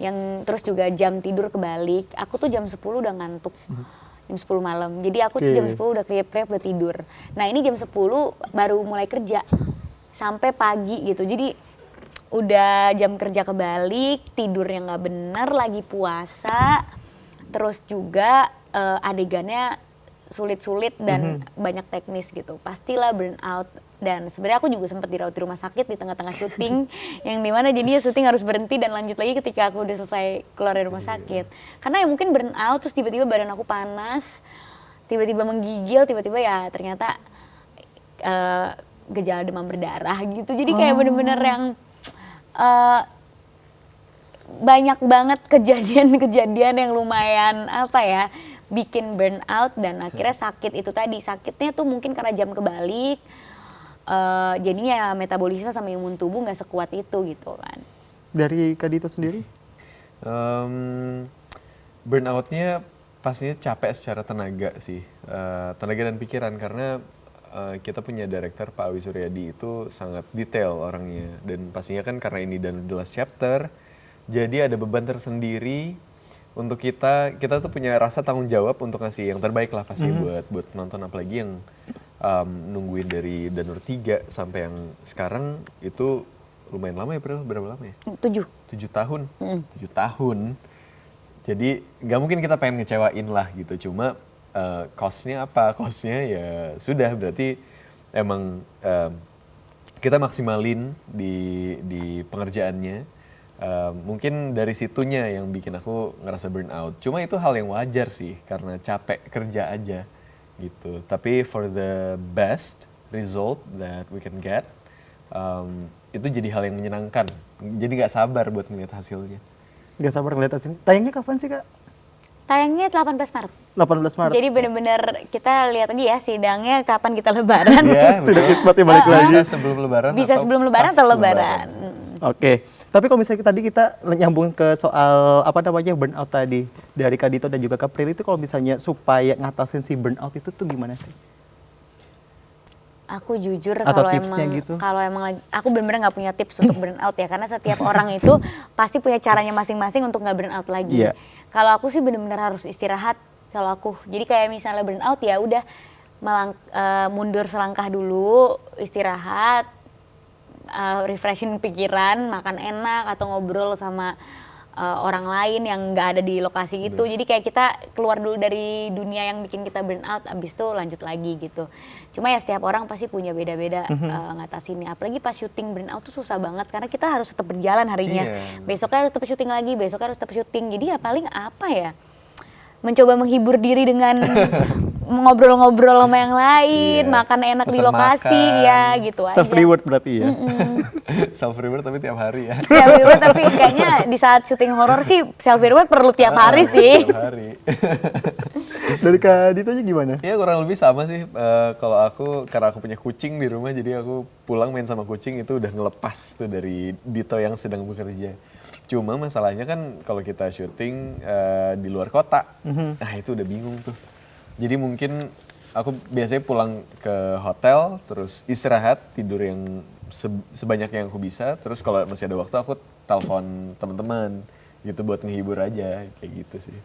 Yang terus juga jam tidur kebalik. Aku tuh jam 10 udah ngantuk. Jam 10 malam. Jadi aku tuh jam 10 udah kriep-kriep udah tidur. Nah, ini jam 10 baru mulai kerja. Sampai pagi gitu. Jadi udah jam kerja kebalik, tidurnya nggak bener, lagi puasa. Terus juga adegannya sulit-sulit dan banyak teknis gitu. Pastilah burn out dan sebenarnya aku juga sempat dirawat di rumah sakit di tengah-tengah syuting yang dimana jadinya syuting harus berhenti dan lanjut lagi ketika aku udah selesai keluar dari rumah sakit karena ya mungkin burn out terus tiba-tiba badan aku panas, tiba-tiba menggigil, tiba-tiba ya ternyata gejala demam berdarah gitu. Jadi kayak bener-bener yang banyak banget kejadian-kejadian yang lumayan apa ya bikin burn out dan akhirnya sakit itu tadi. Sakitnya tuh mungkin karena jam kebalik, jadinya metabolisme sama imun tubuh nggak sekuat itu gitu kan. Dari Kak Dito sendiri? Burnoutnya pastinya capek secara tenaga sih, tenaga dan pikiran karena kita punya director Pak Awi Suryadi itu sangat detail orangnya dan pastinya kan karena ini dan the last chapter, jadi ada beban tersendiri untuk kita tuh punya rasa tanggung jawab untuk ngasih yang terbaik lah pasti buat penonton, apalagi yang nungguin dari Danur 3 sampai yang sekarang itu lumayan lama ya, berapa lama ya? 7 tahun. 7 tahun. Jadi nggak mungkin kita pengen ngecewain lah gitu, cuma cost-nya apa? Cost-nya ya sudah berarti emang kita maksimalin di pengerjaannya. Mungkin dari situnya yang bikin aku ngerasa burn out. Cuma itu hal yang wajar sih karena capek kerja aja gitu. Tapi for the best result that we can get, itu jadi hal yang menyenangkan. Jadi nggak sabar buat ngeliat hasilnya. Nggak sabar ngeliat hasilnya. Tayangnya kapan sih Kak? Tayangnya 18 Maret. 18 Maret. Jadi bener-bener kita lihat aja ya sidangnya kapan kita lebaran. Iya, Sudah kismatnya balik lagi. Bisa sebelum lebaran Bisa sebelum lebaran atau lebaran. Oke. Tapi kalau misalnya tadi kita nyambung ke soal apa namanya burnout tadi dari Kak Dito dan juga Kak Prilly itu kalau misalnya supaya ngatasin si burnout itu tuh gimana sih? Aku jujur Atau kalau tipsnya emang gitu? kalau emang lagi, aku benar-benar nggak punya tips untuk burnout ya karena setiap orang itu pasti punya caranya masing-masing untuk nggak burnout lagi. Iya. Kalau aku sih benar-benar harus istirahat kalau aku. Jadi kayak misalnya burnout ya udah mundur selangkah dulu, istirahat, refreshing pikiran, makan enak atau ngobrol sama orang lain yang nggak ada di lokasi itu. Jadi kayak kita keluar dulu dari dunia yang bikin kita burn out, abis itu lanjut lagi gitu. Cuma ya setiap orang pasti punya beda-beda ngatasinnya. Apalagi pas syuting burn out tuh susah banget karena kita harus tetap berjalan harinya. Besoknya harus tetap syuting lagi, besoknya harus tetap syuting. Jadi ya paling apa ya? Mencoba menghibur diri dengan ngobrol-ngobrol sama yang lain, makan enak di lokasi, ya gitu aja. Self reward berarti ya. Self reward tapi tiap hari ya. Self reward tapi kayaknya di saat syuting horor sih self reward perlu tiap hari sih. Tiap hari. Dari Kak Dito aja gimana? Ya kurang lebih sama sih. Kalau aku karena aku punya kucing di rumah, jadi aku pulang main sama kucing itu udah ngelepas tuh dari Dito yang sedang bekerja. Cuma masalahnya kan kalau kita syuting di luar kota, nah itu udah bingung tuh. Jadi mungkin aku biasanya pulang ke hotel, terus istirahat, tidur yang sebanyak yang aku bisa. Terus kalau masih ada waktu aku telepon teman-teman gitu buat ngehibur aja, kayak gitu sih.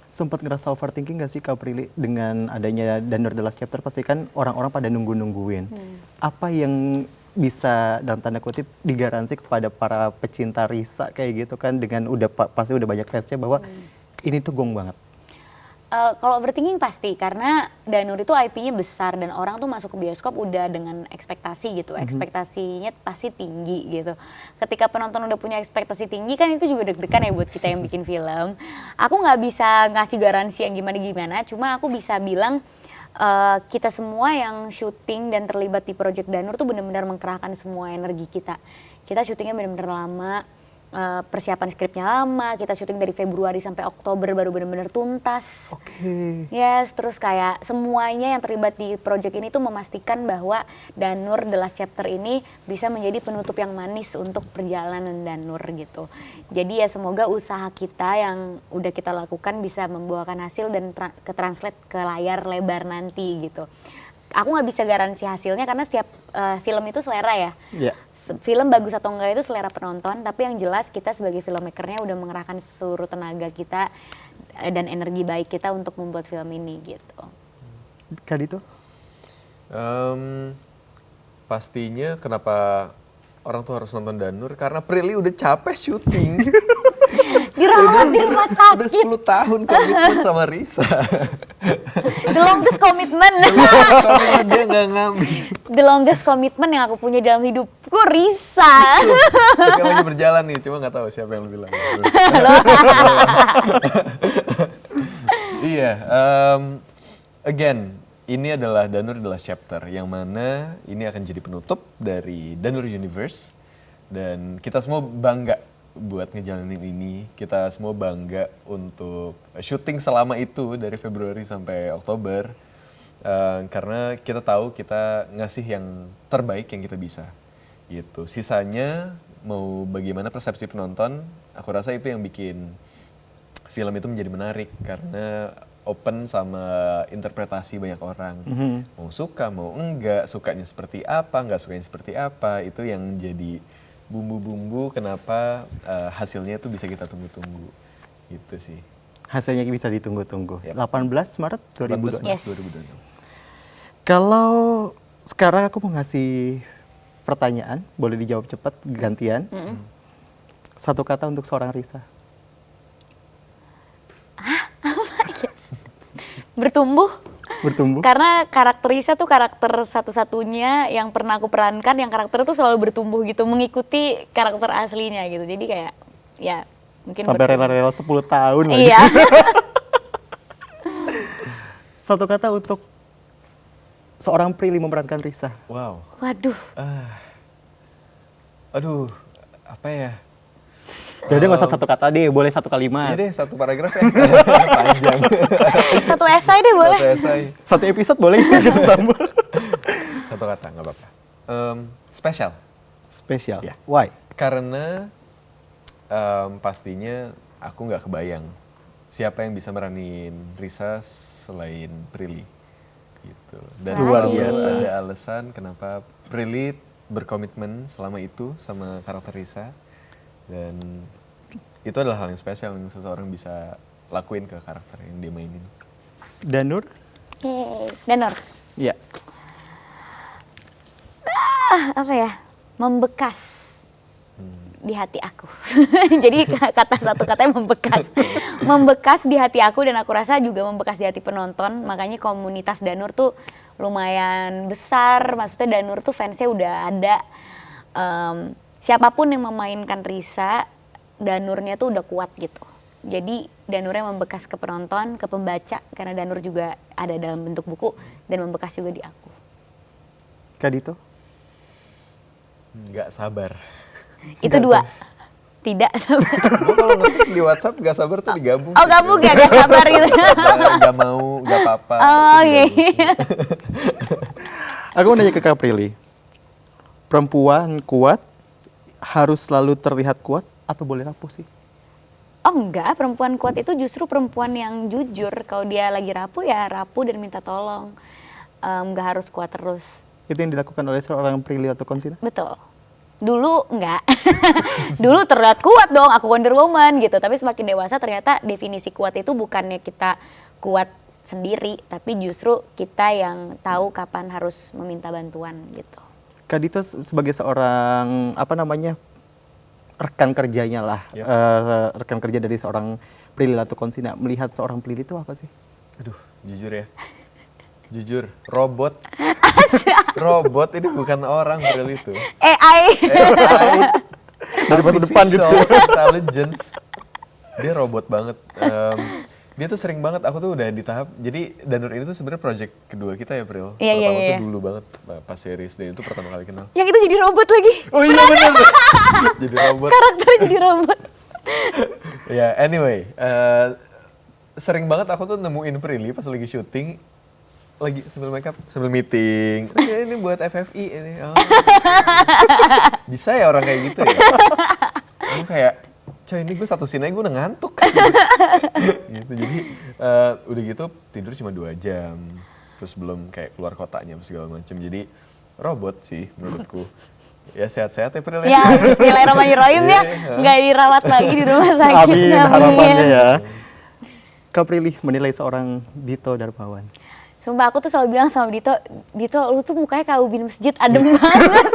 Sempat ngerasa overthinking gak sih Kak Prilly dengan adanya Danur The Last Chapter? Pasti kan orang-orang pada nungguin. Apa yang bisa dalam tanda kutip digaransi kepada para pecinta Risa kayak gitu kan dengan pasti udah banyak fansnya bahwa ini tuh gong banget. Kalau overthinking pasti karena Danur itu IP-nya besar dan orang tuh masuk ke bioskop udah dengan ekspektasi gitu, ekspektasinya pasti tinggi gitu. Ketika penonton udah punya ekspektasi tinggi kan itu juga deg-degan ya buat kita yang bikin film. Aku nggak bisa ngasih garansi yang gimana-gimana, cuma aku bisa bilang kita semua yang syuting dan terlibat di Project Danur tuh benar-benar mengkerahkan semua energi kita. Kita syutingnya benar-benar lama, persiapan skripnya lama, kita syuting dari Februari sampai Oktober baru benar-benar tuntas. Oke. Yes, terus kayak semuanya yang terlibat di project ini tuh memastikan bahwa Danur The Last Chapter ini bisa menjadi penutup yang manis untuk perjalanan Danur gitu. Jadi ya semoga usaha kita yang udah kita lakukan bisa membawakan hasil dan ke-translate ke layar lebar nanti gitu. Aku nggak bisa garansi hasilnya karena setiap film itu selera ya. Yeah. Film bagus atau enggak itu selera penonton, tapi yang jelas kita sebagai filmmakernya udah mengerahkan seluruh tenaga kita dan energi baik kita untuk membuat film ini gitu. Kak Dito? Pastinya kenapa orang tuh harus nonton Danur karena Prilly udah capek syuting. dirawat di rumah Udah sakit. 10 tahun komitmen sama Risa. The longest commitment. Soalnya dia nggak ngambil. The longest commitment yang aku punya dalam hidupku Risa. Terus sekarang lagi berjalan nih, cuma nggak tahu siapa yang lebih lama. Iya, again, ini adalah Danur The Last Chapter, yang mana ini akan jadi penutup dari Danur Universe. Dan kita semua bangga buat ngejalanin ini. Kita semua bangga untuk syuting selama itu dari Februari sampai Oktober. Karena kita tahu kita ngasih yang terbaik yang kita bisa. Gitu. Sisanya mau bagaimana persepsi penonton, aku rasa itu yang bikin film itu menjadi menarik. Karena open sama interpretasi banyak orang. Mau suka, mau enggak, sukanya seperti apa, enggak sukanya seperti apa. Itu yang jadi bumbu-bumbu kenapa hasilnya itu bisa kita tunggu-tunggu. Gitu sih. Hasilnya bisa ditunggu-tunggu. Yap. 18 Maret 2022. 18 Maret Yes. 2022. Kalau sekarang aku mau ngasih pertanyaan, boleh dijawab cepat, gantian. Satu kata untuk seorang Risa. Bertumbuh. Bertumbuh. Karena karakter Risa tuh karakter satu-satunya yang pernah aku perankan yang karakter tuh selalu bertumbuh gitu, mengikuti karakter aslinya gitu. Jadi kayak ya mungkin Sampai rela-rela 10 tahun lagi. Iya. Satu kata untuk seorang Prilly memerankan Risa. Wow. Waduh. Aduh, apa ya? Jadi nggak usah satu kata deh, boleh satu kalimat. Iya deh, satu paragraf ya. Panjang. Satu esai deh boleh. Satu esai. Satu episode boleh gitu tambah. Satu kata, nggak apa-apa. Spesial. Spesial. Ya. Why? Karena pastinya aku nggak kebayang siapa yang bisa meranin Risa selain Prilly. Gitu. Dan Luar biasa biasa. ada alasan kenapa Prilly berkomitmen selama itu sama karakter Risa. Dan itu adalah hal yang spesial yang seseorang bisa lakuin ke karakter yang dia mainin. Danur? Yeay. Danur. Iya. Apa ya? Membekas di hati aku. Jadi satu katanya membekas. Membekas di hati aku dan aku rasa juga membekas di hati penonton. Makanya komunitas Danur tuh lumayan besar. Maksudnya Danur tuh fansnya udah ada. Siapapun yang memainkan Risa, Danurnya tuh udah kuat gitu. Jadi Danurnya membekas ke penonton, ke pembaca. Karena Danur juga ada dalam bentuk buku dan membekas juga di aku. Kak Dito? Nggak sabar. Itu dua. Tidak sabar. Gue kalau ngetik di WhatsApp nggak sabar tuh digabung. Oh gabung ya, gak sabar gitu. Nggak mau, nggak apa-apa. Oh itu iya. digabung. Aku mau nanya ke Kak Prilly. Perempuan kuat harus selalu terlihat kuat atau boleh rapuh sih? Oh enggak, perempuan kuat itu justru perempuan yang jujur. Kalau dia lagi rapuh ya rapuh dan minta tolong. Enggak harus kuat terus. Itu yang dilakukan oleh seorang Prilly atau Konsina? Betul. Dulu enggak. Dulu terlihat kuat dong, aku Wonder Woman gitu. Tapi semakin dewasa ternyata definisi kuat itu bukannya kita kuat sendiri. Tapi justru kita yang tahu kapan harus meminta bantuan gitu. Kak Dito sebagai seorang rekan kerjanya lah, Yap. rekan kerja dari seorang Prilly atau Konsina, melihat seorang Prilly itu apa sih? Aduh, jujur ya. Jujur, robot. Robot ini bukan orang Prilly itu. AI. Dari masa depan gitu. Artificial Intelligence. Dia robot banget. Dia tuh sering banget, aku tuh udah di tahap, jadi Danur ini tuh sebenarnya project kedua kita ya Pril. Iya, Pertama iya. tuh dulu banget pas series, dan itu pertama kali kenal. Yang itu jadi robot lagi. Oh iya bener. Jadi robot. Karakternya jadi robot. Ya anyway, sering banget aku tuh nemuin Prilly pas lagi syuting, lagi sambil makeup, sambil meeting. "Ya, ini buat FFI ini. Oh. Bisa ya orang kayak gitu ya? Aku kayak, coy ini gue satu scene aja gue udah ngantuk. Gitu. Jadi udah gitu tidur cuma 2 jam. Terus belum kayak keluar kotanya segala macem. Jadi robot sih menurutku. Ya sehat-sehat ya Pril Ya, bismillahirrahmanirrahim ya. Iya. Nggak dirawat lagi di rumah sakit. Amin, harapannya ya. Kak Prilly menilai seorang Dito Darmawan. Sumpah aku tuh selalu bilang sama Dito, Dito lu tuh mukanya kayak ubin masjid, adem banget.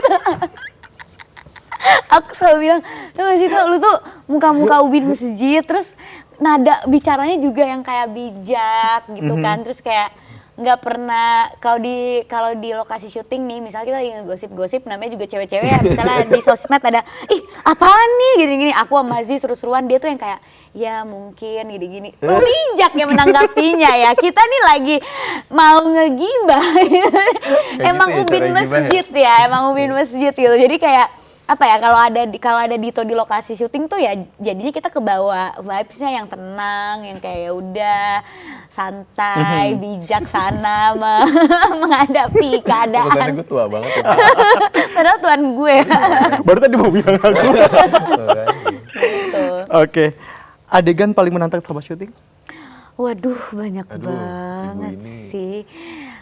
Aku selalu bilang, tuh gak sih tuh, lu tuh muka-muka ubin masjid, terus nada bicaranya juga yang kayak bijak gitu kan, terus kayak nggak pernah kalau di lokasi syuting nih, misalnya kita lagi ngegosip-gosip, namanya juga cewek-cewek ya, misalnya di sosmed ada, ih apaan nih gini-gini, aku sama Aziz seru-seruan, dia tuh yang kayak ya mungkin gini-gini, bijak ya menanggapinya ya, kita nih lagi mau ngegibah, emang gitu ya, ubin cara gibah masjid ya, emang ubin masjid gitu, jadi kayak apa ya, kalau ada Dito di lokasi syuting tuh ya jadinya kita kebawa vibes-nya yang tenang, yang kayak ya udah santai, bijaksana menghadapi Kesannya keadaan. gue tua banget ya. Padahal tuan gue. Baru tadi mau bilang aku. Makanya. Gitu. Oke. Adegan paling menantang sama syuting? Waduh, banyak Aduh, banget ibu ini. sih.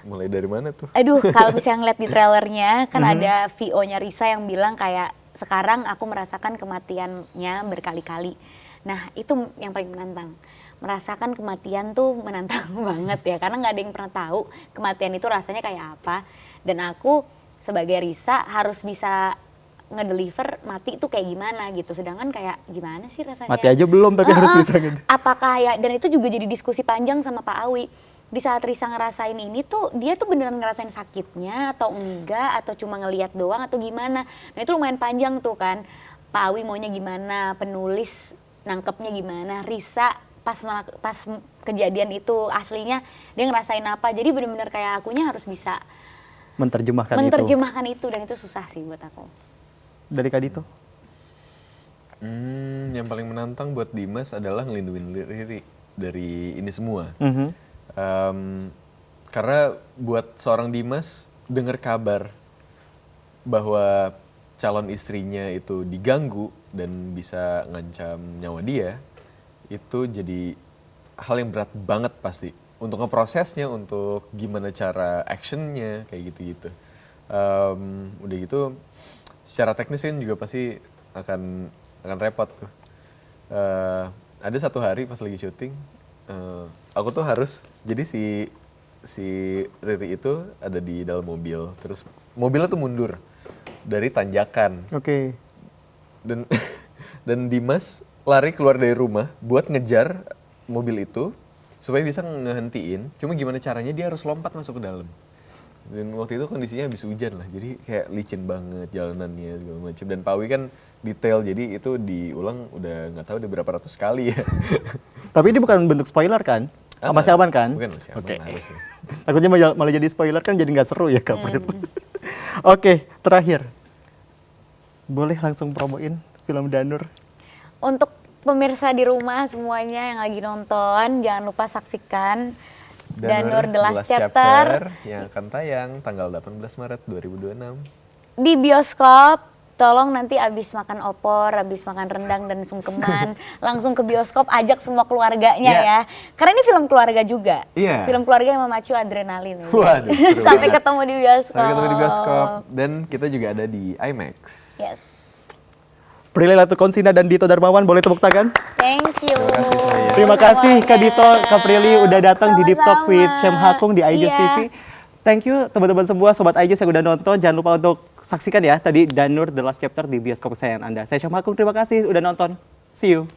Mulai dari mana tuh? Aduh, kalau misalnya ngeliat di trailernya kan ada VO-nya Risa yang bilang kayak sekarang aku merasakan kematiannya berkali-kali. Nah, itu yang paling menantang. Merasakan kematian tuh menantang banget ya, karena nggak ada yang pernah tahu kematian itu rasanya kayak apa. Dan aku sebagai Risa harus bisa ngedeliver mati itu kayak gimana gitu. Sedangkan kayak gimana sih rasanya? Mati aja belum tapi harus bisa gitu. Apakah ya, dan itu juga jadi diskusi panjang sama Pak Awi. Di saat Risa ngerasain ini tuh, dia tuh beneran ngerasain sakitnya atau enggak, atau cuma ngelihat doang atau gimana. Nah itu lumayan panjang tuh kan. Pak Awi maunya gimana, penulis nangkepnya gimana, Risa pas kejadian itu aslinya dia ngerasain apa. Jadi bener-bener kayak akunya harus bisa Menerjemahkan itu, dan itu susah sih buat aku. Dari Kak Dito? Yang paling menantang buat Dimas adalah ngelindungin Riri dari ini semua. Karena buat seorang Dimas dengar kabar bahwa calon istrinya itu diganggu dan bisa ngancam nyawa dia, itu jadi hal yang berat banget pasti. Untuk ngeprosesnya, untuk gimana cara actionnya, kayak gitu-gitu. Udah gitu, secara teknis kan juga pasti akan repot tuh. Ada satu hari pas lagi syuting, aku tuh harus, jadi si Riri itu ada di dalam mobil, terus mobilnya tuh mundur dari tanjakan. Oke. Dan Dimas lari keluar dari rumah buat ngejar mobil itu supaya bisa ngehentiin. Cuma gimana caranya, dia harus lompat masuk ke dalam. Dan waktu itu kondisinya habis hujan lah, jadi kayak licin banget jalanannya segala macam. Dan Pawi kan detail, jadi itu diulang udah nggak tahu udah berapa ratus kali ya. Tapi ini bukan bentuk spoiler kan? Masih aman kan? Bukan, masih aman, Oke. harusnya. Takutnya malah jadi spoiler kan, jadi nggak seru ya Kak Pril. Oke, terakhir. Boleh langsung promoin film Danur? Untuk pemirsa di rumah semuanya yang lagi nonton, jangan lupa saksikan Danur The Last Chapter yang akan tayang tanggal 18 Maret 2026. di bioskop. Tolong nanti abis makan opor, abis makan rendang dan sungkeman, langsung ke bioskop, ajak semua keluarganya ya. Karena ini film keluarga juga. Iya. Film keluarga yang memacu adrenalin. Ya. Waduh, seru Sampai banget. ketemu di bioskop. Sampai ketemu di bioskop. Dan kita juga ada di IMAX. Yes. Prilly Latukonsina dan Dito Darmawan, boleh tepuk tangan? Thank you. Terima kasih semuanya. Terima kasih Kak Dito, Kak Prilly udah datang di Deep Talk with Sama-sama. Syam Hakung di iJust Iya. TV. Thank you teman-teman semua, Sobat iJust yang udah nonton. Jangan lupa untuk saksikan ya tadi Danur The Last Chapter di bioskop kesayangan Anda. Saya Syam Hakung, terima kasih udah nonton. See you.